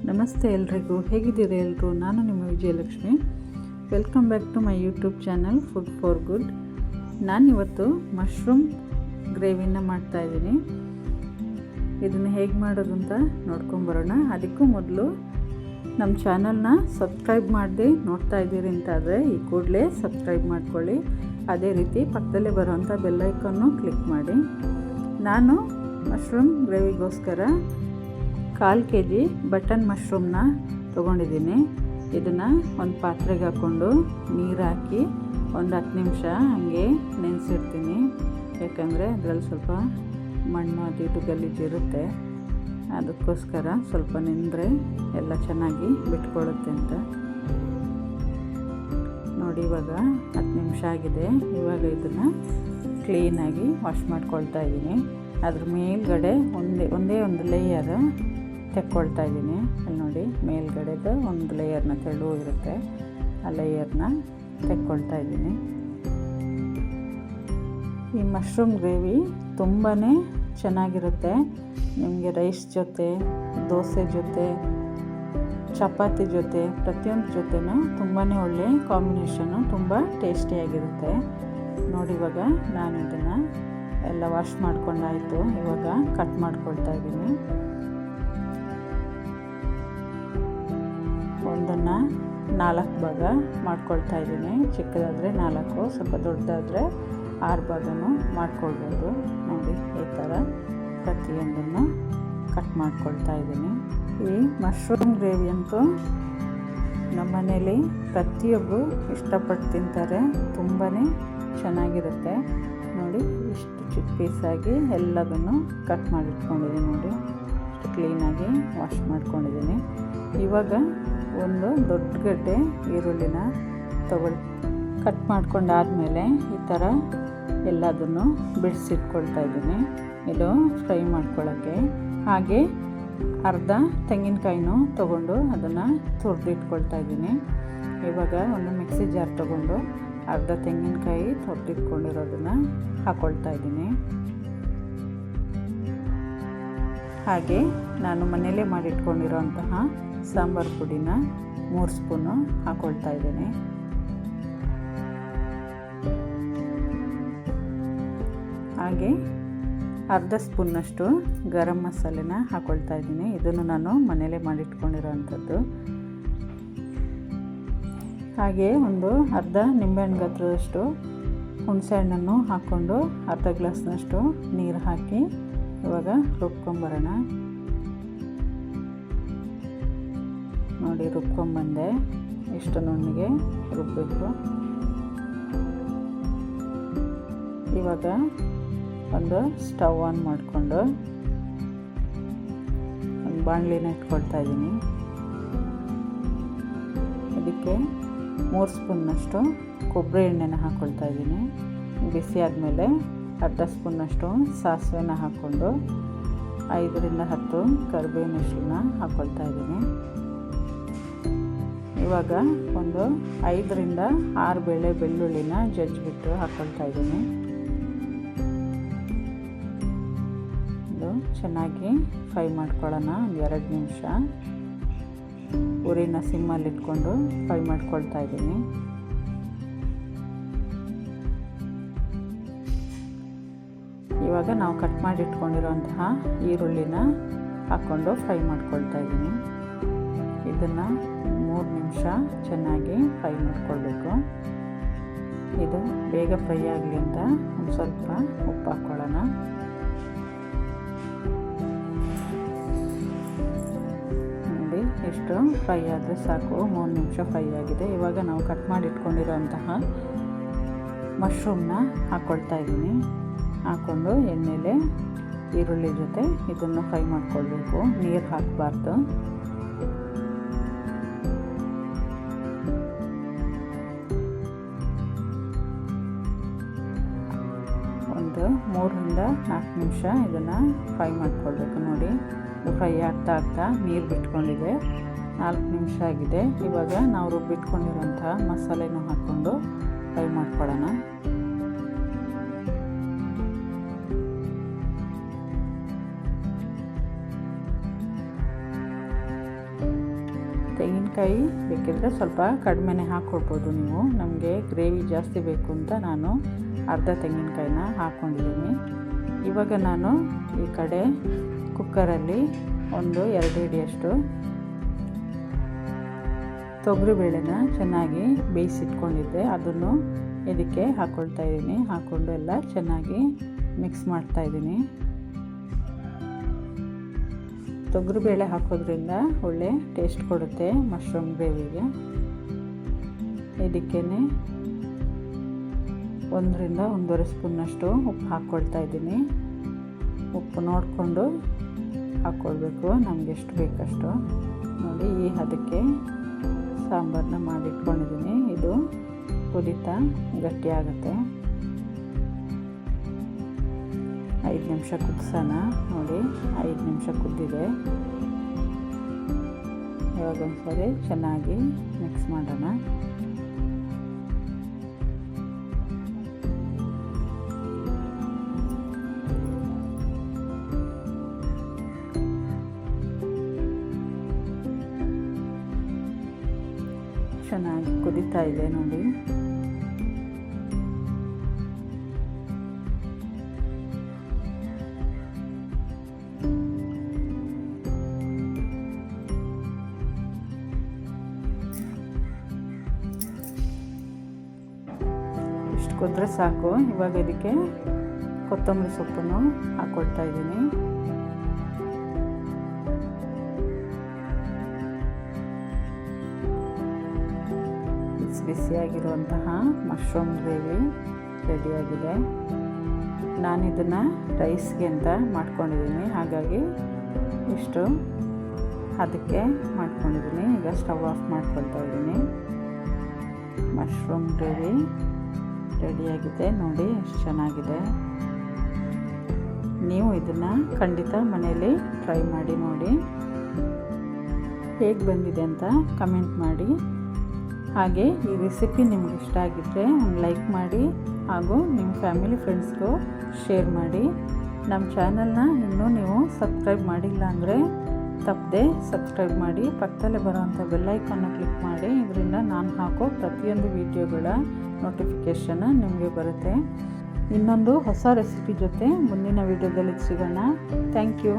ನಮಸ್ತೆ ಎಲ್ರಿಗೂ, ಹೇಗಿದ್ದೀರಿ ಎಲ್ಲರೂ? ನಾನು ನಿಮ್ಮ Vijayalakshmi. Welcome back to my YouTube channel food for good. ನಾನಿವತ್ತು ಮಶ್ರೂಮ್ ಗ್ರೇವಿನ ಮಾಡ್ತಾಯಿದ್ದೀನಿ. ಇದನ್ನು ಹೇಗೆ ಮಾಡೋದು ಅಂತ ನೋಡ್ಕೊಂಬರೋಣ. ಅದಕ್ಕೂ ಮೊದಲು ನಮ್ಮ ಚಾನಲ್ನ ಸಬ್ಸ್ಕ್ರೈಬ್ ಮಾಡದೆ ನೋಡ್ತಾ ಇದ್ದೀರಿ ಅಂತಾದರೆ ಈ ಕೂಡಲೇ ಸಬ್ಸ್ಕ್ರೈಬ್ ಮಾಡ್ಕೊಳ್ಳಿ. ಅದೇ ರೀತಿ ಪಕ್ಕದಲ್ಲೇ ಬರೋವಂಥ ಬೆಲ್ಲೈಕನ್ನು ಕ್ಲಿಕ್ ಮಾಡಿ. ನಾನು ಮಶ್ರೂಮ್ ಗ್ರೇವಿಗೋಸ್ಕರ 1/4 kg ಬಟನ್ ಮಶ್ರೂಮ್ನ ತೊಗೊಂಡಿದ್ದೀನಿ. ಇದನ್ನು ಒಂದು ಪಾತ್ರೆಗೆ ಹಾಕ್ಕೊಂಡು ನೀರು ಹಾಕಿ ಒಂದು 10 ನಿಮಿಷ ಹಾಗೆ ನೆನೆಸಿಡ್ತೀನಿ. ಯಾಕಂದರೆ ಅದರಲ್ಲಿ ಸ್ವಲ್ಪ ಮಣ್ಣು ಅದು ಇದು ಗಲೀಜಿರುತ್ತೆ. ಅದಕ್ಕೋಸ್ಕರ ಸ್ವಲ್ಪ ನೆಂದರೆ ಎಲ್ಲ ಚೆನ್ನಾಗಿ ಬಿಟ್ಕೊಳ್ಳುತ್ತೆ ಅಂತ. ನೋಡಿ, ಇವಾಗ 10 ನಿಮಿಷ ಆಗಿದೆ. ಇವಾಗ ಇದನ್ನು ಕ್ಲೀನಾಗಿ ವಾಶ್ ಮಾಡ್ಕೊಳ್ತಾ ಇದ್ದೀನಿ. ಅದ್ರ ಮೇಲ್ಗಡೆ ಒಂದೇ ಒಂದು ಲೇಯರ್ ತೆಕ್ಕೊಳ್ತಾ ಇದ್ದೀನಿ. ಅಲ್ಲಿ ನೋಡಿ, ಮೇಲ್ಗಡೆದು ಒಂದು ಲೇಯರ್ನ ತೆಳು ಇರುತ್ತೆ, ಆ ಲೇಯರ್ನ ತೆಕ್ಕೊಳ್ತಾ ಇದ್ದೀನಿ. ಈ ಮಶ್ರೂಮ್ ಗ್ರೇವಿ ತುಂಬಾ ಚೆನ್ನಾಗಿರುತ್ತೆ. ನಿಮಗೆ ರೈಸ್ ಜೊತೆ, ದೋಸೆ ಜೊತೆ, ಚಪಾತಿ ಜೊತೆ, ಪ್ರತಿಯೊಂದು ಜೊತೆನೂ ತುಂಬಾ ಒಳ್ಳೆ ಕಾಂಬಿನೇಷನ್ನು, ತುಂಬ ಟೇಸ್ಟಿಯಾಗಿರುತ್ತೆ. ನೋಡಿ, ಇವಾಗ ನಾನು ಇದನ್ನು ಎಲ್ಲ ವಾಶ್ ಮಾಡ್ಕೊಂಡಾಯಿತು. ಇವಾಗ ಕಟ್ ಮಾಡ್ಕೊಳ್ತಾ ಇದ್ದೀನಿ. ಒಂದನ್ನು 4 ಭಾಗ ಮಾಡ್ಕೊಳ್ತಾ ಇದ್ದೀನಿ. ಚಿಕ್ಕದಾದರೆ 4, ಸ್ವಲ್ಪ ದೊಡ್ಡದಾದರೆ 6 ಭಾಗನೂ ಮಾಡ್ಕೊಳ್ಬೋದು. ನೋಡಿ, ಈ ಥರ ಪ್ರತಿಯೊಂದನ್ನು ಕಟ್ ಮಾಡ್ಕೊಳ್ತಾ ಇದ್ದೀನಿ. ಈ ಮಶ್ರೂಮ್ ಗ್ರೇವಿ ಅಂತೂ ನಮ್ಮ ಮನೇಲಿ ಪ್ರತಿಯೊಬ್ಬರು ಇಷ್ಟಪಟ್ಟು ತಿಂತಾರೆ. ತುಂಬಾ ಚೆನ್ನಾಗಿರುತ್ತೆ. ನೋಡಿ, ಇಷ್ಟು ಚಿಕ್ಕ ಪೀಸಾಗಿ ಎಲ್ಲದನ್ನು ಕಟ್ ಮಾಡಿಟ್ಕೊಂಡಿದ್ದೀನಿ. ನೋಡಿ, ಇಷ್ಟು ಕ್ಲೀನಾಗಿ ವಾಶ್ ಮಾಡ್ಕೊಂಡಿದ್ದೀನಿ. ಇವಾಗ ಒಂದು ದೊಡ್ಡ ಗಡ್ಡೆ ಈರುಳ್ಳಿನ ಕಟ್ ಮಾಡ್ಕೊಂಡಾದಮೇಲೆ ಈ ಥರ ಎಲ್ಲದನ್ನು ಬಿಡಿಸಿಟ್ಕೊಳ್ತಾ ಇದ್ದೀನಿ. ಇದು ಫ್ರೈ ಮಾಡ್ಕೊಳ್ಳೋಕ್ಕೆ. ಹಾಗೆ ಅರ್ಧ ತೆಂಗಿನಕಾಯಿನೂ ತೊಗೊಂಡು ಅದನ್ನು ತುರಿದಿಟ್ಕೊಳ್ತಾ ಇದ್ದೀನಿ. ಇವಾಗ ಒಂದು ಮಿಕ್ಸಿ ಜಾರ್ ತೊಗೊಂಡು ಅರ್ಧ ತೆಂಗಿನಕಾಯಿ ತುರಿದಿಟ್ಕೊಂಡಿರೋದನ್ನು ಹಾಕ್ಕೊಳ್ತಾ ಇದ್ದೀನಿ. ಹಾಗೆ ನಾನು ಮನೆಯಲ್ಲೇ ಮಾಡಿಟ್ಕೊಂಡಿರೋಂತಹ ಸಾಂಬಾರು ಪುಡಿನ 3 ಸ್ಪೂನು ಹಾಕ್ಕೊಳ್ತಾ ಇದ್ದೀನಿ. ಹಾಗೆ ಅರ್ಧ ಸ್ಪೂನ್ನಷ್ಟು ಗರಂ ಮಸಾಲೆನ ಹಾಕ್ಕೊಳ್ತಾ ಇದ್ದೀನಿ. ಇದನ್ನು ನಾನು ಮನೆಯಲ್ಲೇ ಮಾಡಿಟ್ಕೊಂಡಿರೋವಂಥದ್ದು. ಹಾಗೆ ಒಂದು ಅರ್ಧ ನಿಂಬೆಹಣ್ಣು ಗಾತ್ರದಷ್ಟು ಹುಣಸೆಹಣ್ಣನ್ನು ಹಾಕ್ಕೊಂಡು ಅರ್ಧ ಗ್ಲಾಸ್ನಷ್ಟು ನೀರು ಹಾಕಿ ಇವಾಗ ರುಬ್ಕೊಂಬರೋಣ. ನೋಡಿ, ರುಬ್ಕೊಂಬಂದೆ. ಇಷ್ಟು ನುಣ್ಣಗೆ ರುಬ್ಬಬೇಕು. ಇವಾಗ ಒಂದು ಸ್ಟವ್ ಆನ್ ಮಾಡಿಕೊಂಡು ಒಂದು ಬಾಣಲಿನ ಇಟ್ಕೊಳ್ತಾ ಇದ್ದೀನಿ. ಇದಕ್ಕೆ 3 ಸ್ಪೂನ್ನಷ್ಟು ಕೊಬ್ಬರಿ ಎಣ್ಣೆನ ಹಾಕ್ಕೊಳ್ತಾ ಇದ್ದೀನಿ. ಬಿಸಿ ಆದಮೇಲೆ ಅರ್ಧ ಸ್ಪೂನ್ನಷ್ಟು ಸಾಸಿವೆನ ಹಾಕ್ಕೊಂಡು 5 ರಿಂದ 10 ಕರಿಬೇವಿನ ಎಲೆನ ಹಾಕ್ಕೊಳ್ತಾ ಇದ್ದೀನಿ. ಇವಾಗ ಒಂದು 5 ರಿಂದ 6 ಬೆಳ್ಳುಳ್ಳಿನ ಜಜ್ಜಿಬಿಟ್ಟು ಹಾಕ್ಕೊಳ್ತಾ ಇದ್ದೀನಿ. ಇದು ಚೆನ್ನಾಗಿ ಫ್ರೈ ಮಾಡ್ಕೊಳ್ಳೋಣ. 2 ನಿಮಿಷ ಉರಿನ ಸಿಮ್ಮಲ್ಲಿ ಇಟ್ಕೊಂಡು ಫ್ರೈ ಮಾಡ್ಕೊಳ್ತಾ ಇದ್ದೀನಿ. ಇವಾಗ ನಾವು ಕಟ್ ಮಾಡಿ ಇಟ್ಕೊಂಡಿರೋಂತಹ ಈರುಳ್ಳಿನ ಹಾಕ್ಕೊಂಡು ಫ್ರೈ ಮಾಡ್ಕೊಳ್ತಾ ಇದ್ದೀನಿ. ಇದನ್ನು 3 ನಿಮಿಷ ಚೆನ್ನಾಗಿ ಫ್ರೈ ಮಾಡ್ಕೊಳ್ಬೇಕು. ಇದು ಬೇಗ ಫ್ರೈ ಆಗಲಿ ಅಂತ ಒಂದು ಸ್ವಲ್ಪ ಉಪ್ಪು ಹಾಕ್ಕೊಳ್ಳೋಣ. ನೋಡಿ, ಇಷ್ಟು ಫ್ರೈ ಆದರೆ ಸಾಕು. 3 ನಿಮಿಷ ಫ್ರೈ ಆಗಿದೆ. ಇವಾಗ ನಾವು ಕಟ್ ಮಾಡಿ ಇಟ್ಕೊಂಡಿರೋಂತಹ ಮಶ್ರೂಮ್ನ ಹಾಕ್ಕೊಳ್ತಾ ಇದ್ದೀನಿ. ಹಾಕ್ಕೊಂಡು ಎಣ್ಣೆಲೆ ಈರುಳ್ಳಿ ಜೊತೆ ಇದನ್ನು ಫ್ರೈ ಮಾಡ್ಕೊಳ್ಬೇಕು. ನೀರು ಹಾಕಬಾರ್ದು. ಒಂದು 3 ರಿಂದ 4 ನಿಮಿಷ ಇದನ್ನು ಫ್ರೈ ಮಾಡ್ಕೊಳ್ಬೇಕು. ನೋಡಿ, ಫ್ರೈ ಆಗ್ತಾ ನೀರು ಬಿಟ್ಕೊಂಡಿದೆ. 4 ನಿಮಿಷ ಆಗಿದೆ. ಇವಾಗ ನಾವು ರುಬ್ಬಿಟ್ಕೊಂಡಿರೋಂಥ ಮಸಾಲೆನೂ ಹಾಕ್ಕೊಂಡು ಫ್ರೈ ಮಾಡ್ಕೊಳ್ಳೋಣ. ತೆಂಗಿನಕಾಯಿ ಬೇಕಿದ್ರೆ ಸ್ವಲ್ಪ ಕಡಿಮೆನೇ ಹಾಕ್ಕೊಡ್ಬೋದು ನೀವು. ನಮಗೆ ಗ್ರೇವಿ ಜಾಸ್ತಿ ಬೇಕು ಅಂತ ನಾನು ಅರ್ಧ ತೆಂಗಿನಕಾಯಿನ ಹಾಕ್ಕೊಂಡಿದ್ದೀನಿ. ಇವಾಗ ನಾನು ಈ ಕಡೆ ಕುಕ್ಕರಲ್ಲಿ 1-2 ಹಿಡಿಯಷ್ಟು ತೊಗರಿಬೇಳೆನ ಚೆನ್ನಾಗಿ ಬೇಯಿಸಿಟ್ಕೊಂಡಿದ್ದೆ, ಅದನ್ನು ಇದಕ್ಕೆ ಹಾಕ್ಕೊಳ್ತಾ ಇದ್ದೀನಿ. ಹಾಕ್ಕೊಂಡು ಎಲ್ಲ ಚೆನ್ನಾಗಿ ಮಿಕ್ಸ್ ಮಾಡ್ತಾಯಿದ್ದೀನಿ. ತೊಗರಿಬೇಳೆ ಹಾಕೋದ್ರಿಂದ ಒಳ್ಳೆ ಟೇಸ್ಟ್ ಕೊಡುತ್ತೆ ಮಶ್ರೂಮ್ ಗ್ರೇವಿಗೆ. ಇದಕ್ಕೇ 1-1.5 ಸ್ಪೂನ್ನಷ್ಟು ಉಪ್ಪು ಹಾಕ್ಕೊಳ್ತಾ ಇದ್ದೀನಿ. ಉಪ್ಪು ನೋಡಿಕೊಂಡು ಹಾಕ್ಕೊಳ್ಬೇಕು, ನಮ್ಗೆ ಎಷ್ಟು ಬೇಕಷ್ಟು. ನೋಡಿ, ಈ ಹದಕ್ಕೆ ಸಾಂಬಾರನ್ನ ಮಾಡಿಟ್ಕೊಂಡಿದ್ದೀನಿ. ಇದು ಕುದೀತಾ ಗಟ್ಟಿಯಾಗುತ್ತೆ. 5 ನಿಮಿಷ ಕುದಿಸೋಣ. ನೋಡಿ, 5 ನಿಮಿಷ ಕುದ್ದಿದೆ. ಇವಾಗ ಒಂದ್ಸರಿ ಚೆನ್ನಾಗಿ ಮಿಕ್ಸ್ ಮಾಡೋಣ. ಚೆನ್ನಾಗಿ ಕುದೀತಾ ಇದೆ ನೋಡಿ. ಇಷ್ಟು ಕುದ್ರೆ ಸಾಕು. ಇವಾಗ ಇದಕ್ಕೆ ಕೊತ್ತಂಬರಿ ಸೊಪ್ಪನ್ನು ಹಾಕ್ಕೊಳ್ತಾ ಇದ್ದೀನಿ. ಬಿಸಿಯಾಗಿರುವಂತಹ ಮಶ್ರೂಮ್ ಗ್ರೇವಿ ರೆಡಿಯಾಗಿದೆ. ನಾನಿದನ್ನು ರೈಸ್ಗೆ ಅಂತ ಮಾಡ್ಕೊಂಡಿದ್ದೀನಿ, ಹಾಗಾಗಿ ಇಷ್ಟು ಅದಕ್ಕೆ ಮಾಡ್ಕೊಂಡಿದ್ದೀನಿ. ಈಗ ಸ್ಟವ್ ಆಫ್ ಮಾಡ್ಕೊಳ್ತಾ ಇದ್ದೀನಿ. ಮಶ್ರೂಮ್ ಗ್ರೇವಿ ರೆಡಿಯಾಗಿದೆ ನೋಡಿ, ಎಷ್ಟು ಚೆನ್ನಾಗಿದೆ. ನೀವು ಇದನ್ನು ಖಂಡಿತ ಮನೆಯಲ್ಲಿ ಟ್ರೈ ಮಾಡಿ ನೋಡಿ, ಹೇಗೆ ಬಂದಿದೆ ಅಂತ ಕಮೆಂಟ್ ಮಾಡಿ. ಹಾಗೆ ಈ ರೆಸಿಪಿ ನಿಮ್ಗೆ ಇಷ್ಟ ಆಗಿದ್ದರೆ ಒಂದು ಲೈಕ್ ಮಾಡಿ, ಹಾಗೂ ನಿಮ್ಮ ಫ್ಯಾಮಿಲಿ ಫ್ರೆಂಡ್ಸ್ಗೂ ಶೇರ್ ಮಾಡಿ. ನಮ್ಮ ಚಾನಲ್ನ ಇನ್ನೂ ನೀವು ಸಬ್ಸ್ಕ್ರೈಬ್ ಮಾಡಿಲ್ಲ ಅಂದರೆ ತಪ್ಪದೆ ಸಬ್ಸ್ಕ್ರೈಬ್ ಮಾಡಿ. ಪಕ್ಕದಲ್ಲೇ ಬರೋವಂಥ ಬೆಲ್ಲೈಕನ್ನ ಕ್ಲಿಕ್ ಮಾಡಿ. ಇದರಿಂದ ನಾನು ಹಾಕೋ ಪ್ರತಿಯೊಂದು ವಿಡಿಯೋಗಳ ನೋಟಿಫಿಕೇಷನ್ ನಿಮಗೆ ಬರುತ್ತೆ. ಇನ್ನೊಂದು ಹೊಸ ರೆಸಿಪಿ ಜೊತೆ ಮುಂದಿನ ವಿಡಿಯೋದಲ್ಲಿ ಸಿಗೋಣ. Thank you.